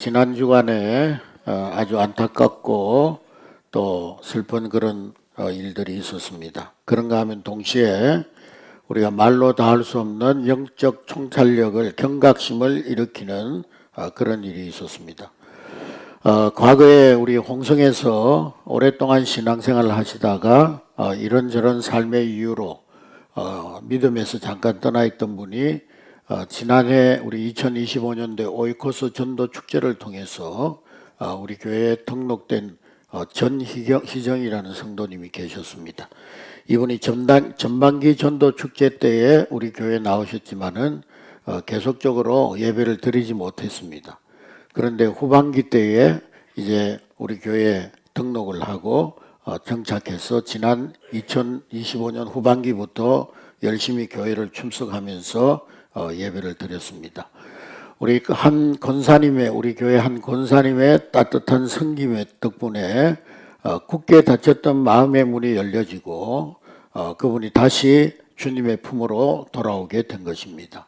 지난 주간에 아주 안타깝고 또 슬픈 그런 일들이 있었습니다. 그런가 하면 동시에 우리가 말로 다 할 수 없는 영적 통찰력을 경각심을 일으키는 그런 일이 있었습니다. 과거에 우리 홍성에서 오랫동안 신앙생활을 하시다가 이런저런 삶의 이유로 믿음에서 잠깐 떠나 있던 분이 지난해 우리 2025년도에 오이코스 전도 축제를 통해서 우리 교회에 등록된 전희정이라는 성도님이 계셨습니다. 이분이 전반기 전도 축제 때에 우리 교회에 나오셨지만은 계속적으로 예배를 드리지 못했습니다. 그런데 후반기 때에 이제 우리 교회에 등록을 하고 정착해서 지난 2025년 후반기부터 열심히 교회를 출석하면서 예배를 드렸습니다. 우리 한 권사님의 우리 교회 한 권사님의 따뜻한 섬김의 덕분에 굳게 닫혔던 마음의 문이 열려지고 그분이 다시 주님의 품으로 돌아오게 된 것입니다.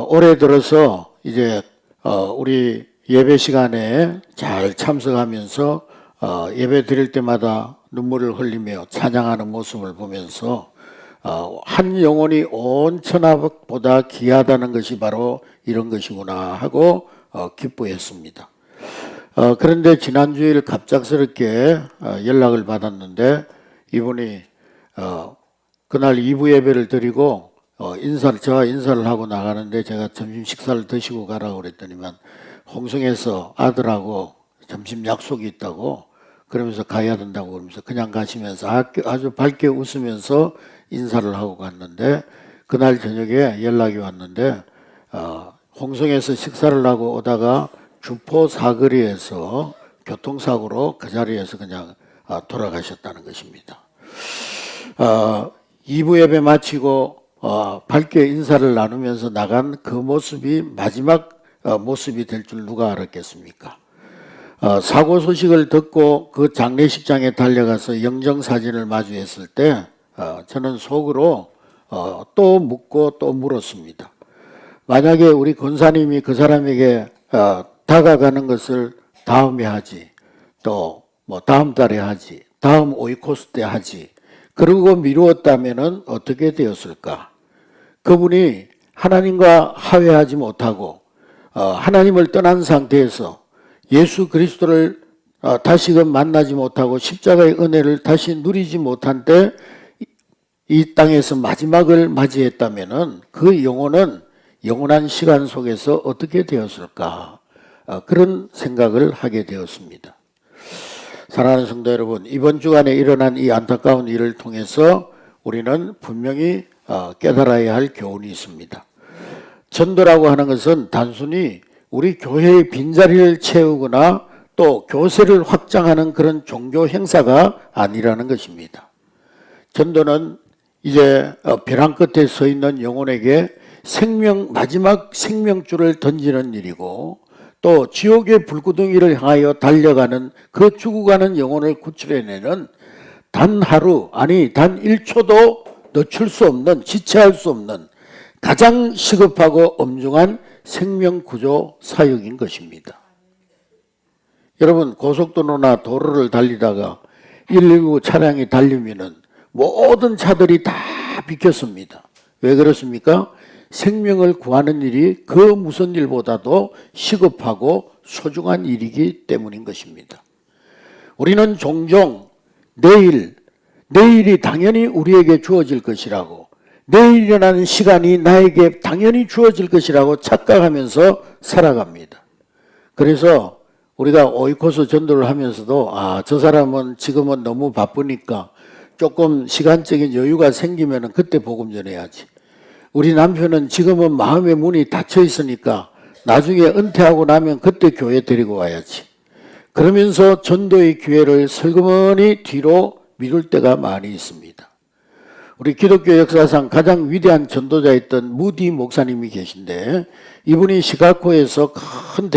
올해 들어서 이제 우리 예배 시간에 잘 참석하면서 예배 드릴 때마다 눈물을 흘리며 찬양하는 모습을 보면서 한 영혼이 온 천하보다 귀하다는 것이 바로 이런 것이구나 하고 기뻐했습니다. 그런데 지난주일 갑작스럽게 연락을 받았는데 이분이 그날 2부 예배를 드리고 저와 인사를 하고 나가는데 제가 점심 식사를 드시고 가라고 그랬더니만 홍성에서 아들하고 점심 약속이 있다고 그러면서 가야 된다고 그러면서 그냥 가시면서 아주 밝게 웃으면서 인사를 하고 갔는데 그날 저녁에 연락이 왔는데 홍성에서 식사를 하고 오다가 주포 사거리에서 교통사고로 그 자리에서 그냥 돌아가셨다는 것입니다. 2부 예배 마치고 밝게 인사를 나누면서 나간 그 모습이 마지막 모습이 될 줄 누가 알았겠습니까? 사고 소식을 듣고 그 장례식장에 달려가서 영정사진을 마주했을 때 저는 속으로 또 묻고 또 물었습니다. 만약에 우리 권사님이 그 사람에게 다가가는 것을 다음에 하지, 또 뭐 다음 달에 하지, 다음 오이코스 때 하지, 그러고 미루었다면은 어떻게 되었을까? 그분이 하나님과 화해하지 못하고 하나님을 떠난 상태에서 예수 그리스도를 다시금 만나지 못하고 십자가의 은혜를 다시 누리지 못한 때 이 땅에서 마지막을 맞이했다면은 그 영혼은 영원한 시간 속에서 어떻게 되었을까? 그런 생각을 하게 되었습니다. 사랑하는 성도 여러분, 이번 주간에 일어난 이 안타까운 일을 통해서 우리는 분명히 깨달아야 할 교훈이 있습니다. 전도라고 하는 것은 단순히 우리 교회의 빈자리를 채우거나 또 교세를 확장하는 그런 종교 행사가 아니라는 것입니다. 전도는 이제 벼랑 끝에 서 있는 영혼에게 마지막 생명줄을 던지는 일이고 또 지옥의 불구덩이를 향하여 달려가는 그 죽어가는 영혼을 구출해내는 단 하루 아니 단 1초도 늦출 수 없는 지체할 수 없는 가장 시급하고 엄중한 생명구조 사역인 것입니다. 여러분 고속도로나 도로를 달리다가 119 차량이 달리면은 모든 차들이 다 비켰습니다. 왜 그렇습니까? 생명을 구하는 일이 그 무슨 일보다도 시급하고 소중한 일이기 때문인 것입니다. 우리는 종종 내일이 당연히 우리에게 주어질 것이라고 내일 일어나는 시간이 나에게 당연히 주어질 것이라고 착각하면서 살아갑니다. 그래서 우리가 오이코스 전도를 하면서도 저 사람은 지금은 너무 바쁘니까 조금 시간적인 여유가 생기면 그때 복음 전해야지. 우리 남편은 지금은 마음의 문이 닫혀 있으니까 나중에 은퇴하고 나면 그때 교회 데리고 와야지. 그러면서 전도의 기회를 슬그머니 뒤로 미룰 때가 많이 있습니다. 우리 기독교 역사상 가장 위대한 전도자였던 무디 목사님이 계신데 이분이 시카고에서 큰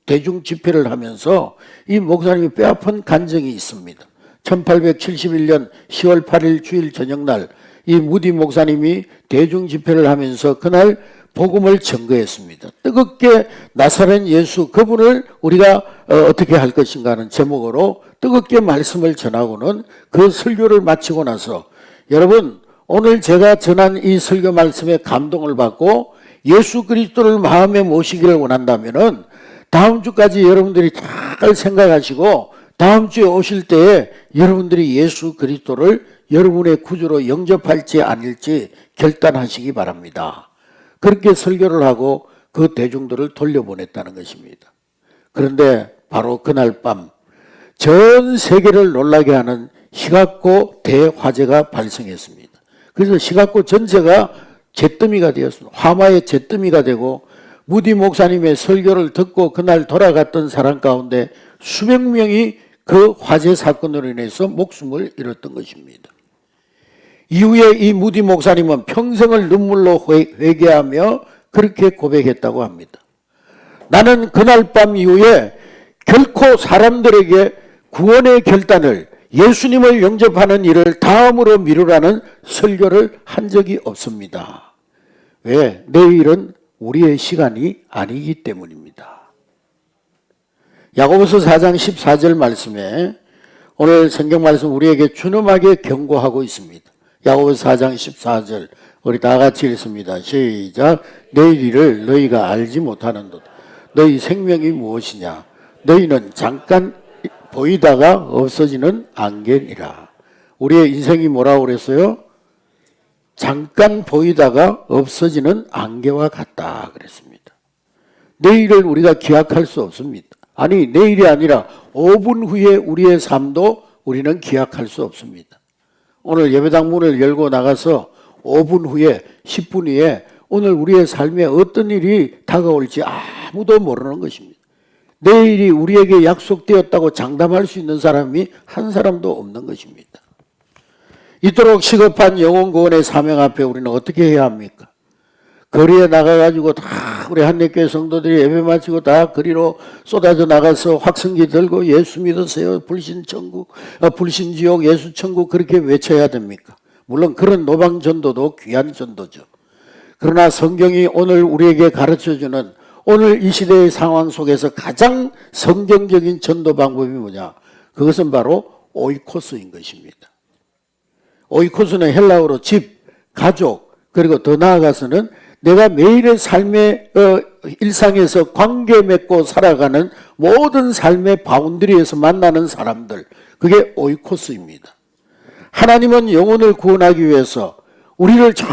대중 집회를 하면서 이 목사님이 뼈아픈 간증이 있습니다. 1871년 10월 8일 주일 저녁날 이 무디 목사님이 대중 집회를 하면서 그날 복음을 증거했습니다. 뜨겁게 나사렛 예수 그분을 우리가 어떻게 할 것인가 하는 제목으로 뜨겁게 말씀을 전하고는 그 설교를 마치고 나서 여러분 오늘 제가 전한 이 설교 말씀에 감동을 받고 예수 그리스도를 마음에 모시기를 원한다면은 다음 주까지 여러분들이 잘 생각하시고 다음 주에 오실 때에 여러분들이 예수 그리스도를 여러분의 구주로 영접할지 아닐지 결단하시기 바랍니다. 그렇게 설교를 하고 그 대중들을 돌려보냈다는 것입니다. 그런데 바로 그날 밤 전 세계를 놀라게 하는 시카고 대화재가 발생했습니다. 그래서 시카고 전체가 잿더미가 되었습니다. 화마의 잿더미가 되고 무디 목사님의 설교를 듣고 그날 돌아갔던 사람 가운데 수백 명이 그 화재 사건으로 인해서 목숨을 잃었던 것입니다. 이후에 이 무디 목사님은 평생을 눈물로 회개하며 그렇게 고백했다고 합니다. 나는 그날 밤 이후에 결코 사람들에게 구원의 결단을 예수님을 영접하는 일을 다음으로 미루라는 설교를 한 적이 없습니다. 왜? 내일은 우리의 시간이 아니기 때문입니다. 야고보서 4장 14절 말씀에 오늘 성경 말씀 우리에게 준엄하게 경고하고 있습니다. 야고보서 4장 14절 우리 다 같이 읽습니다. 시작. 내일 일을 너희가 알지 못하는도다. 너희 생명이 무엇이냐? 너희는 잠깐 보이다가 없어지는 안개니라. 우리의 인생이 뭐라고 그랬어요? 잠깐 보이다가 없어지는 안개와 같다 그랬습니다. 내일을 우리가 기약할 수 없습니다. 아니 내일이 아니라 5분 후에 우리의 삶도 우리는 기약할 수 없습니다. 오늘 예배당 문을 열고 나가서 5분 후에 10분 후에 오늘 우리의 삶에 어떤 일이 다가올지 아무도 모르는 것입니다. 내일이 우리에게 약속되었다고 장담할 수 있는 사람이 한 사람도 없는 것입니다. 이토록 시급한 영혼 구원의 사명 앞에 우리는 어떻게 해야 합니까? 거리에 나가가지고 다 우리 한례교회 성도들이 예배 마치고 다 거리로 쏟아져 나가서 확성기 들고 예수 믿으세요. 불신천국, 불신지옥, 예수천국 그렇게 외쳐야 됩니까? 물론 그런 노방전도도 귀한 전도죠. 그러나 성경이 오늘 우리에게 가르쳐주는 오늘 이 시대의 상황 속에서 가장 성경적인 전도 방법이 뭐냐? 그것은 바로 오이코스인 것입니다. 오이코스는 헬라어로 집, 가족, 그리고 더 나아가서는 내가 매일의 삶의 일상에서 관계 맺고 살아가는 모든 삶의 바운드리에서 만나는 사람들, 그게 오이코스입니다. 하나님은 영혼을 구원하기 위해서 우리를 저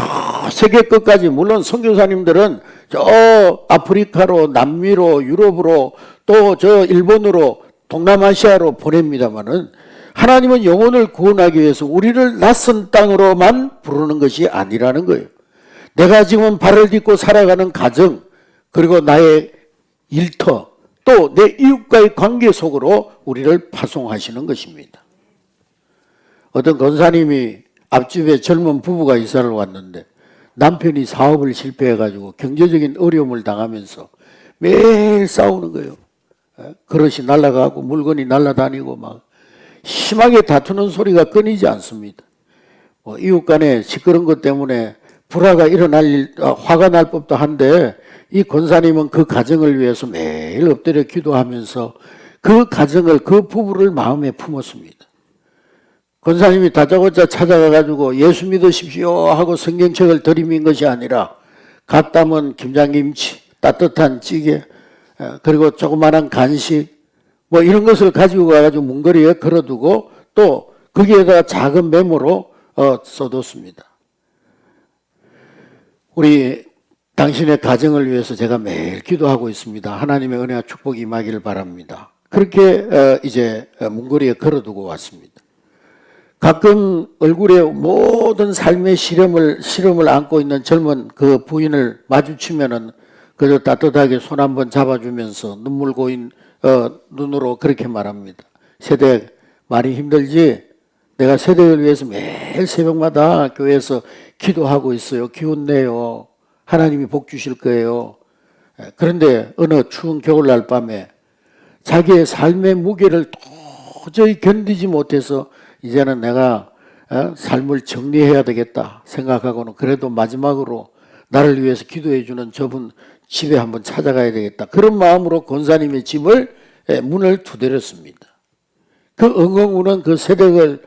세계 끝까지, 물론 선교사님들은 저 아프리카로, 남미로, 유럽으로, 또 저 일본으로, 동남아시아로 보냅니다마는 하나님은 영혼을 구원하기 위해서 우리를 낯선 땅으로만 부르는 것이 아니라는 거예요. 내가 지금 발을 딛고 살아가는 가정, 그리고 나의 일터, 또 내 이웃과의 관계 속으로 우리를 파송하시는 것입니다. 어떤 권사님이 앞집에 젊은 부부가 이사를 왔는데 남편이 사업을 실패해가지고 경제적인 어려움을 당하면서 매일 싸우는 거예요. 그릇이 날아가고 물건이 날아다니고 막 심하게 다투는 소리가 끊이지 않습니다. 이웃 간에 시끄러운 것 때문에 불화가 화가 날 법도 한데 이 권사님은 그 가정을 위해서 매일 엎드려 기도하면서 그 가정을, 그 부부를 마음에 품었습니다. 권사님이 다짜고짜 찾아가가지고 예수 믿으십시오 하고 성경책을 들이민 것이 아니라 갓 담은 김장김치, 따뜻한 찌개, 그리고 조그마한 간식, 뭐 이런 것을 가지고 가가지고 문거리에 걸어두고 또 거기에다가 작은 메모로 써뒀습니다. 우리 당신의 가정을 위해서 제가 매일 기도하고 있습니다. 하나님의 은혜와 축복이 임하기를 바랍니다. 그렇게 이제 문거리에 걸어두고 왔습니다. 가끔 얼굴에 모든 삶의 시름을 안고 있는 젊은 그 부인을 마주치면은 그저 따뜻하게 손 한번 잡아주면서 눈물 고인 눈으로 그렇게 말합니다. 세대 많이 힘들지? 내가 세대를 위해서 매일 새벽마다 교회에서 기도하고 있어요. 기운 내요. 하나님이 복 주실 거예요. 그런데 어느 추운 겨울날 밤에 자기의 삶의 무게를 도저히 견디지 못해서 이제는 내가 삶을 정리해야 되겠다 생각하고는 그래도 마지막으로 나를 위해서 기도해 주는 저분 집에 한번 찾아가야 되겠다. 그런 마음으로 권사님의 집을 문을 두드렸습니다. 그 엉엉 우는 그 새댁을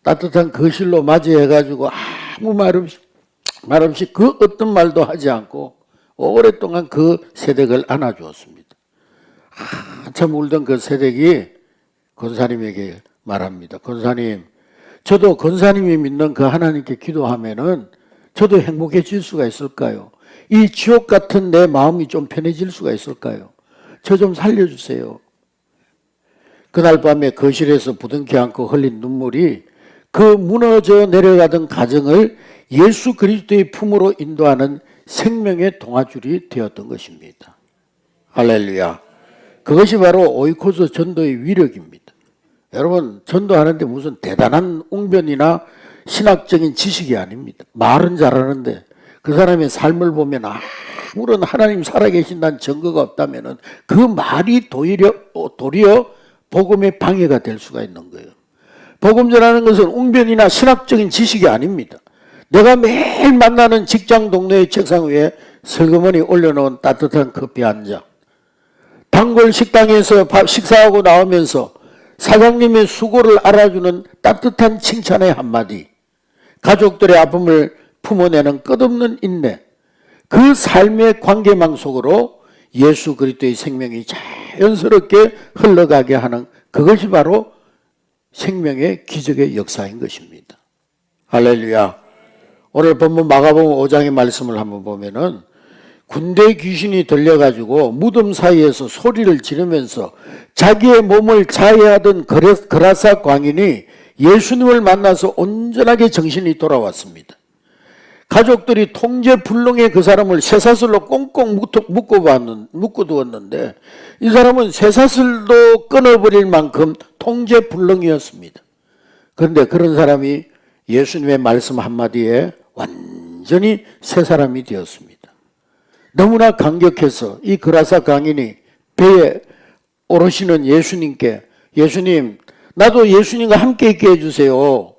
따뜻한 거실로 맞이해가지고 아무 말 없이 그 어떤 말도 하지 않고 오랫동안 그 새댁을 안아주었습니다. 한참 울던 그 새댁이 권사님에게 말합니다. 권사님, 저도 권사님이 믿는 그 하나님께 기도하면은 저도 행복해질 수가 있을까요? 이 지옥 같은 내 마음이 좀 편해질 수가 있을까요? 저 좀 살려주세요. 그날 밤에 거실에서 부둥켜 안고 흘린 눈물이 그 무너져 내려가던 가정을 예수 그리스도의 품으로 인도하는 생명의 동아줄이 되었던 것입니다. 할렐루야. 그것이 바로 오이코스 전도의 위력입니다. 여러분, 전도하는데 무슨 대단한 웅변이나 신학적인 지식이 아닙니다. 말은 잘하는데 그 사람의 삶을 보면 아무런 하나님 살아계신다는 증거가 없다면 그 말이 도리어 복음의 방해가 될 수가 있는 거예요. 복음 전하는 것은 웅변이나 신학적인 지식이 아닙니다. 내가 매일 만나는 직장 동료의 책상 위에 슬그머니 올려놓은 따뜻한 커피 한 잔, 단골 식당에서 식사하고 나오면서 사장님의 수고를 알아주는 따뜻한 칭찬의 한마디, 가족들의 아픔을 품어내는 끝없는 인내, 그 삶의 관계망 속으로 예수 그리스도의 생명이 자연스럽게 흘러가게 하는 그것이 바로 생명의 기적의 역사인 것입니다. 할렐루야. 오늘 본문 마가복음 5장의 말씀을 한번 보면은 군대 귀신이 들려가지고 무덤 사이에서 소리를 지르면서 자기의 몸을 자해하던 그라사 광인이 예수님을 만나서 온전하게 정신이 돌아왔습니다. 가족들이 통제불능의 그 사람을 쇠사슬로 꽁꽁 묶어두었는데 이 사람은 쇠사슬도 끊어버릴 만큼 통제불능이었습니다. 그런데 그런 사람이 예수님의 말씀 한마디에 완전히 새 사람이 되었습니다. 너무나 감격해서 이 그라사 강인이 배에 오르시는 예수님께, 예수님, 나도 예수님과 함께 있게 해주세요.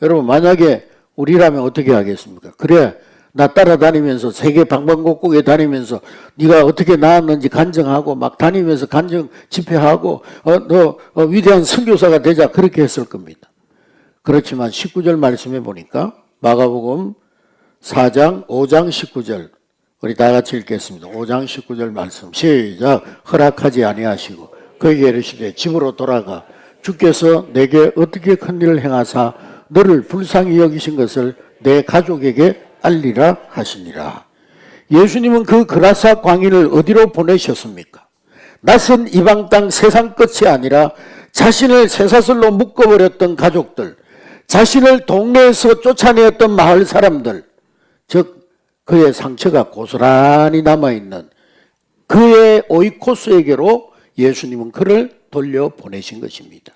여러분, 만약에 우리라면 어떻게 하겠습니까? 그래, 나 따라다니면서 세계 방방곡곡에 다니면서 네가 어떻게 나았는지 간증하고 막 다니면서 간증 집회하고 너 위대한 선교사가 되자, 그렇게 했을 겁니다. 그렇지만 19절 말씀해 보니까 마가복음 4장 5장 19절 우리 다 같이 읽겠습니다. 5장 19절 말씀 시작. 허락하지 아니하시고 그에게 이르시되 집으로 돌아가 주께서 내게 어떻게 큰 일을 행하사 너를 불쌍히 여기신 것을 내 가족에게 알리라 하시니라. 예수님은 그 그라사 광인을 어디로 보내셨습니까? 낯선 이방 땅 세상 끝이 아니라 자신을 쇠사슬로 묶어버렸던 가족들, 자신을 동네에서 쫓아내었던 마을 사람들, 즉 그의 상처가 고스란히 남아있는 그의 오이코스에게로 예수님은 그를 돌려보내신 것입니다.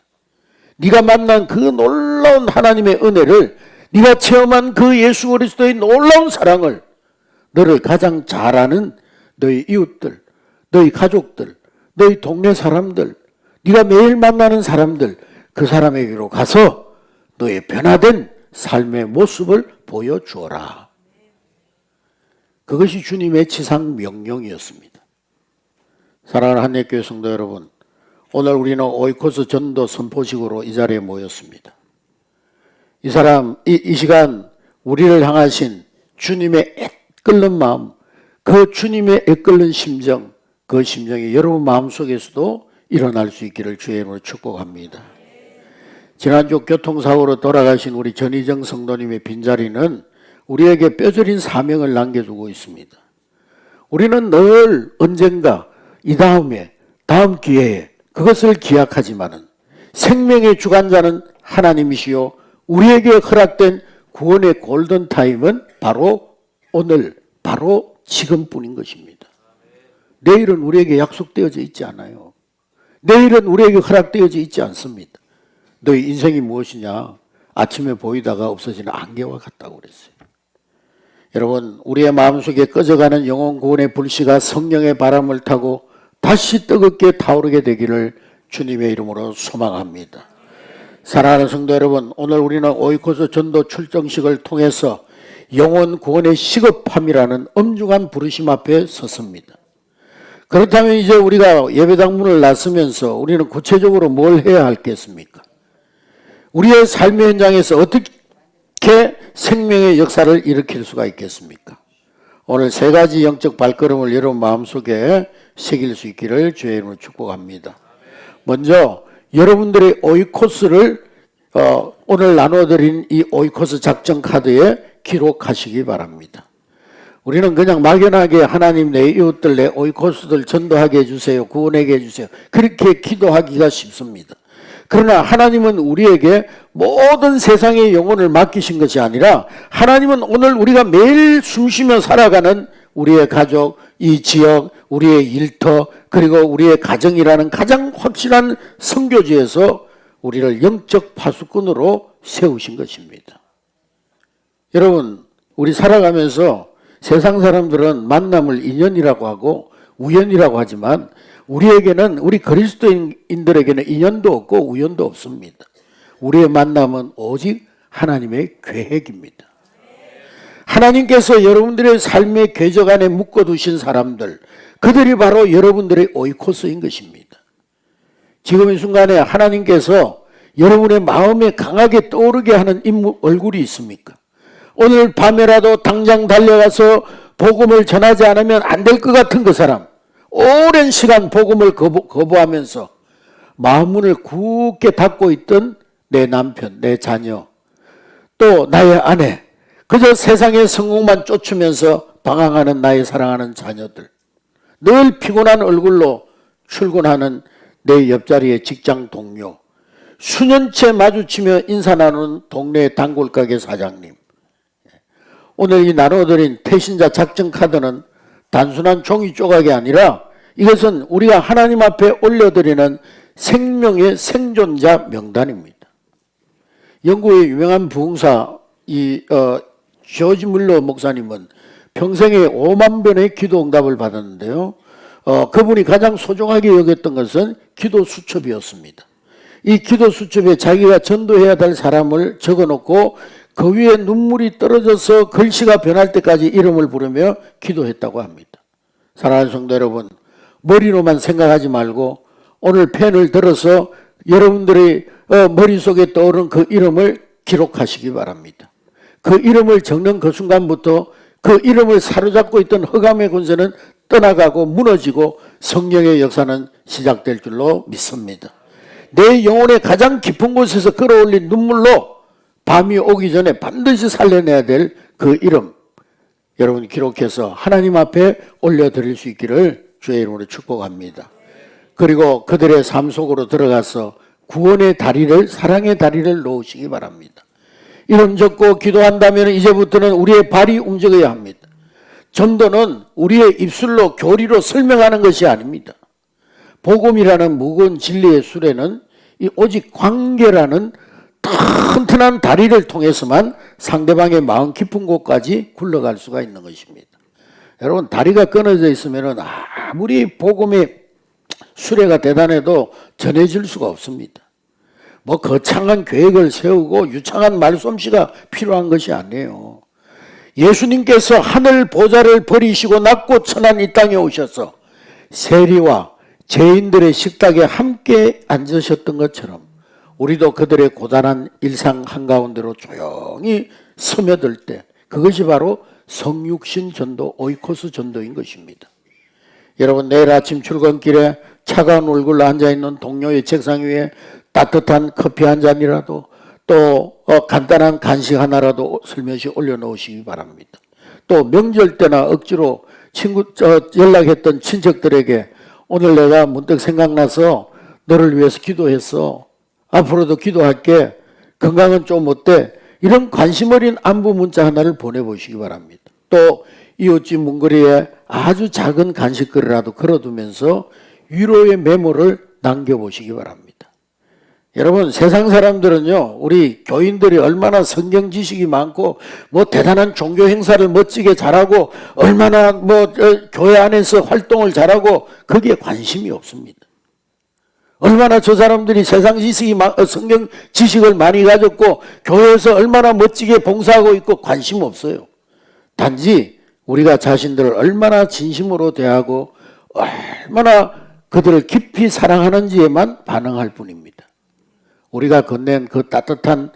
네가 만난 그 놀라운 하나님의 은혜를, 네가 체험한 그 예수 그리스도의 놀라운 사랑을 너를 가장 잘 아는 너희 이웃들, 너희 가족들, 너희 동네 사람들, 네가 매일 만나는 사람들, 그 사람에게로 가서 너의 변화된 삶의 모습을 보여주어라. 그것이 주님의 지상 명령이었습니다. 사랑하는 한예교회 성도 여러분, 오늘 우리는 오이코스 전도 선포식으로 이 자리에 모였습니다. 이 시간 우리를 향하신 주님의 애끓는 마음, 그 주님의 애끓는 심정, 그 심정이 여러분 마음속에서도 일어날 수 있기를 주의 이름으로 축복합니다. 지난주 교통사고로 돌아가신 우리 전희정 성도님의 빈자리는 우리에게 뼈저린 사명을 남겨주고 있습니다. 우리는 늘 언젠가 이 다음 기회에 그것을 기약하지만은 생명의 주관자는 하나님이시요 우리에게 허락된 구원의 골든타임은 바로 오늘, 바로 지금뿐인 것입니다. 내일은 우리에게 약속되어져 있지 않아요. 내일은 우리에게 허락되어져 있지 않습니다. 너희 인생이 무엇이냐? 아침에 보이다가 없어지는 안개와 같다고 그랬어요. 여러분, 우리의 마음속에 꺼져가는 영혼 구원의 불씨가 성령의 바람을 타고 다시 뜨겁게 타오르게 되기를 주님의 이름으로 소망합니다. 사랑하는 성도 여러분, 오늘 우리는 오이코스 전도 출정식을 통해서 영혼 구원의 시급함이라는 엄중한 부르심 앞에 섰습니다. 그렇다면 이제 우리가 예배당 문을 나서면서 우리는 구체적으로 뭘 해야 할겠습니까? 우리의 삶의 현장에서 어떻게 생명의 역사를 일으킬 수가 있겠습니까? 오늘 세 가지 영적 발걸음을 여러분 마음속에 새길 수 있기를 주의 이름으로 축복합니다. 먼저 여러분들의 오이코스를 오늘 나눠드린 이 오이코스 작전 카드에 기록하시기 바랍니다. 우리는 그냥 막연하게 하나님 내 이웃들 내 오이코스들 전도하게 해주세요. 구원하게 해주세요. 그렇게 기도하기가 쉽습니다. 그러나 하나님은 우리에게 모든 세상의 영혼을 맡기신 것이 아니라 하나님은 오늘 우리가 매일 숨쉬며 살아가는 우리의 가족, 이 지역, 우리의 일터 그리고 우리의 가정이라는 가장 확실한 선교지에서 우리를 영적 파수꾼으로 세우신 것입니다. 여러분, 우리 살아가면서 세상 사람들은 만남을 인연이라고 하고 우연이라고 하지만 우리에게는 우리 그리스도인들에게는 인연도 없고 우연도 없습니다. 우리의 만남은 오직 하나님의 계획입니다. 하나님께서 여러분들의 삶의 궤적 안에 묶어두신 사람들 그들이 바로 여러분들의 오이코스인 것입니다. 지금 이 순간에 하나님께서 여러분의 마음에 강하게 떠오르게 하는 인물 얼굴이 있습니까? 오늘 밤에라도 당장 달려가서 복음을 전하지 않으면 안 될 것 같은 그 사람, 오랜 시간 복음을 거부하면서 마음문을 굳게 닫고 있던 내 남편, 내 자녀, 또 나의 아내, 그저 세상의 성공만 쫓으면서 방황하는 나의 사랑하는 자녀들, 늘 피곤한 얼굴로 출근하는 내 옆자리의 직장 동료, 수년째 마주치며 인사 나누는 동네 단골가게 사장님, 오늘 이 나눠드린 태신자 작전 카드는 단순한 종이 조각이 아니라 이것은 우리가 하나님 앞에 올려드리는 생명의 생존자 명단입니다. 영국의 유명한 부흥사 조지 물러 목사님은 평생에 5만 번의 기도 응답을 받았는데요. 그분이 가장 소중하게 여겼던 것은 기도 수첩이었습니다. 이 기도 수첩에 자기가 전도해야 될 사람을 적어놓고 그 위에 눈물이 떨어져서 글씨가 변할 때까지 이름을 부르며 기도했다고 합니다. 사랑하는 성도 여러분, 머리로만 생각하지 말고 오늘 펜을 들어서 여러분들의 머릿속에 떠오른 그 이름을 기록하시기 바랍니다. 그 이름을 적는 그 순간부터 그 이름을 사로잡고 있던 흑암의 권세는 떠나가고 무너지고 성령의 역사는 시작될 줄로 믿습니다. 내 영혼의 가장 깊은 곳에서 끌어올린 눈물로 밤이 오기 전에 반드시 살려내야 될 그 이름 여러분 기록해서 하나님 앞에 올려드릴 수 있기를 주의 이름으로 축복합니다. 그리고 그들의 삶 속으로 들어가서 구원의 다리를 사랑의 다리를 놓으시기 바랍니다. 이름 적고 기도한다면 이제부터는 우리의 발이 움직여야 합니다. 전도는 우리의 입술로 교리로 설명하는 것이 아닙니다. 복음이라는 무거운 진리의 수레는 오직 관계라는 튼튼한 다리를 통해서만 상대방의 마음 깊은 곳까지 굴러갈 수가 있는 것입니다. 여러분 다리가 끊어져 있으면 아무리 복음의 수레가 대단해도 전해질 수가 없습니다. 뭐 거창한 계획을 세우고 유창한 말솜씨가 필요한 것이 아니에요. 예수님께서 하늘 보좌를 버리시고 낮고 천한 이 땅에 오셔서 세리와 죄인들의 식탁에 함께 앉으셨던 것처럼 우리도 그들의 고단한 일상 한가운데로 조용히 스며들 때 그것이 바로 성육신 전도, 오이코스 전도인 것입니다. 여러분 내일 아침 출근길에 차가운 얼굴로 앉아있는 동료의 책상 위에 따뜻한 커피 한 잔이라도 또 간단한 간식 하나라도 슬며시 올려놓으시기 바랍니다. 또 명절 때나 억지로 연락했던 친척들에게 오늘 내가 문득 생각나서 너를 위해서 기도했어. 앞으로도 기도할게. 건강은 좀 어때? 이런 관심 어린 안부 문자 하나를 보내보시기 바랍니다. 또 이웃집 문거리에 아주 작은 간식거리라도 걸어두면서 위로의 메모를 남겨보시기 바랍니다. 여러분 세상 사람들은요 우리 교인들이 얼마나 성경 지식이 많고 뭐 대단한 종교 행사를 멋지게 잘하고 얼마나 교회 안에서 활동을 잘하고 거기에 관심이 없습니다. 얼마나 저 사람들이 세상 지식이 성경 지식을 많이 가졌고 교회에서 얼마나 멋지게 봉사하고 있고 관심 없어요. 단지 우리가 자신들을 얼마나 진심으로 대하고 얼마나 그들을 깊이 사랑하는지에만 반응할 뿐입니다. 우리가 건넨 그 따뜻한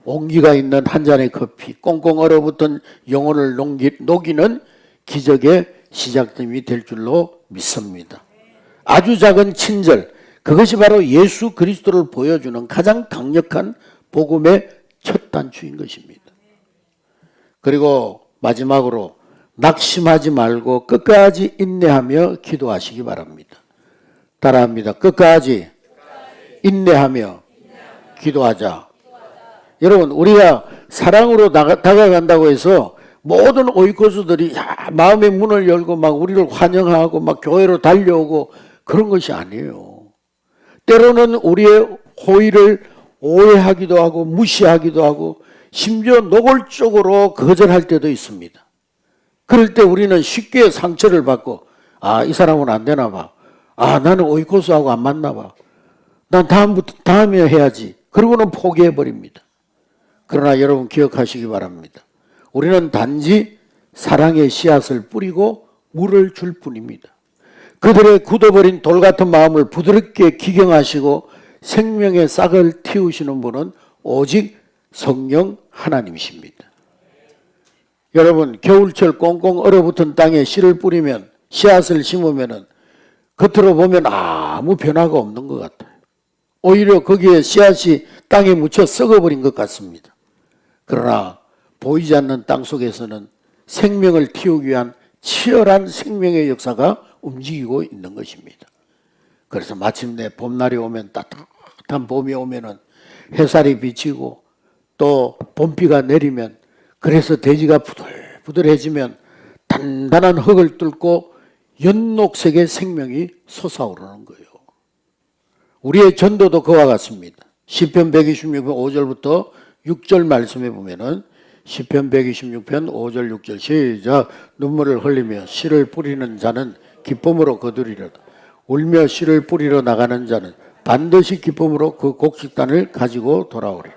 온기가 있는 한 잔의 커피, 꽁꽁 얼어붙은 영혼을 녹이는 기적의 시작점이 될 줄로 믿습니다. 아주 작은 친절, 그것이 바로 예수 그리스도를 보여주는 가장 강력한 복음의 첫 단추인 것입니다. 그리고 마지막으로 낙심하지 말고 끝까지 인내하며 기도하시기 바랍니다. 따라합니다. 끝까지 인내하며 기도하자. 여러분, 우리가 사랑으로 다가간다고 해서 모든 오이코스들이 마음의 문을 열고 막 우리를 환영하고 막 교회로 달려오고 그런 것이 아니에요. 때로는 우리의 호의를 오해하기도 하고 무시하기도 하고 심지어 노골적으로 거절할 때도 있습니다. 그럴 때 우리는 쉽게 상처를 받고 이 사람은 안 되나 봐. 나는 오이코스하고 안 맞나 봐. 난 다음에 해야지. 그러고는 포기해버립니다. 그러나 여러분 기억하시기 바랍니다. 우리는 단지 사랑의 씨앗을 뿌리고 물을 줄 뿐입니다. 그들의 굳어버린 돌 같은 마음을 부드럽게 기경하시고 생명의 싹을 틔우시는 분은 오직 성령 하나님이십니다. 여러분, 겨울철 꽁꽁 얼어붙은 땅에 씨를 뿌리면, 씨앗을 심으면 겉으로 보면 아무 변화가 없는 것 같아요. 오히려 거기에 씨앗이 땅에 묻혀 썩어버린 것 같습니다. 그러나 보이지 않는 땅 속에서는 생명을 틔우기 위한 치열한 생명의 역사가 움직이고 있는 것입니다. 그래서 마침내 봄날이 오면, 따뜻한 봄이 오면은 햇살이 비치고 또 봄비가 내리면, 그래서 대지가 부들부들해지면 단단한 흙을 뚫고 연녹색의 생명이 솟아오르는 거예요. 우리의 전도도 그와 같습니다. 시편 126편 5절부터 6절 말씀에 보면은 시편 126편 5절 6절 시작. 눈물을 흘리며 씨를 뿌리는 자는 기쁨으로 거두리로다. 울며 씨를 뿌리러 나가는 자는 반드시 기쁨으로 그 곡식단을 가지고 돌아오리라.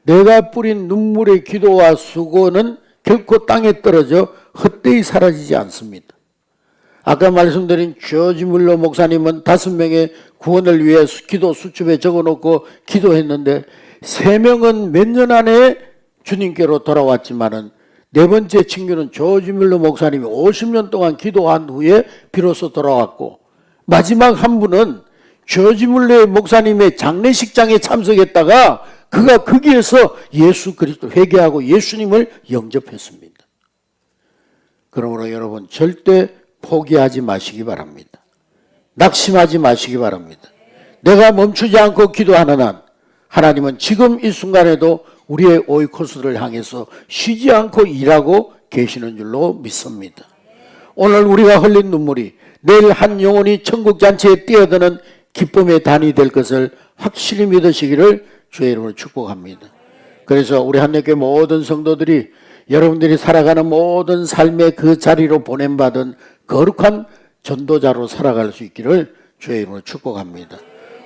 내가 뿌린 눈물의 기도와 수고는 결코 땅에 떨어져 헛되이 사라지지 않습니다. 아까 말씀드린 조지 물러 목사님은 5명의 구원을 위해 기도 수첩에 적어놓고 기도했는데 3명은 몇 년 안에 주님께로 돌아왔지만은 4번째 친구는 조지 물러 목사님이 50년 동안 기도한 후에 비로소 돌아왔고, 마지막 한 분은 조지 물러 목사님의 장례식장에 참석했다가 그가 거기에서 예수 그리스도 회개하고 예수님을 영접했습니다. 그러므로 여러분 절대 포기하지 마시기 바랍니다. 낙심하지 마시기 바랍니다. 내가 멈추지 않고 기도하는 한 하나님은 지금 이 순간에도 우리의 오이코스들을 향해서 쉬지 않고 일하고 계시는 줄로 믿습니다. 오늘 우리가 흘린 눈물이 내일 한 영혼이 천국잔치에 뛰어드는 기쁨의 단이 될 것을 확실히 믿으시기를 주의 이름으로 축복합니다. 그래서 우리 한국교회 모든 성도들이 여러분들이 살아가는 모든 삶의 그 자리로 보냄받은 거룩한 전도자로 살아갈 수 있기를 주의 이름으로 축복합니다.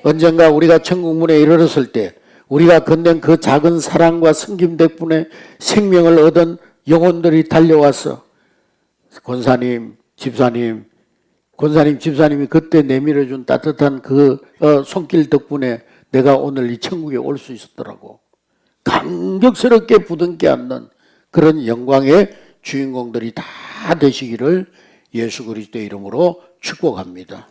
언젠가 우리가 천국문에 이르렀을 때 우리가 건넨 그 작은 사랑과 섬김 덕분에 생명을 얻은 영혼들이 달려와서 권사님, 집사님이 그때 내밀어준 따뜻한 그 손길 덕분에 내가 오늘 이 천국에 올 수 있었더라고. 감격스럽게 부둥켜 안는 그런 영광의 주인공들이 다 되시기를 예수 그리스도의 이름으로 축복합니다.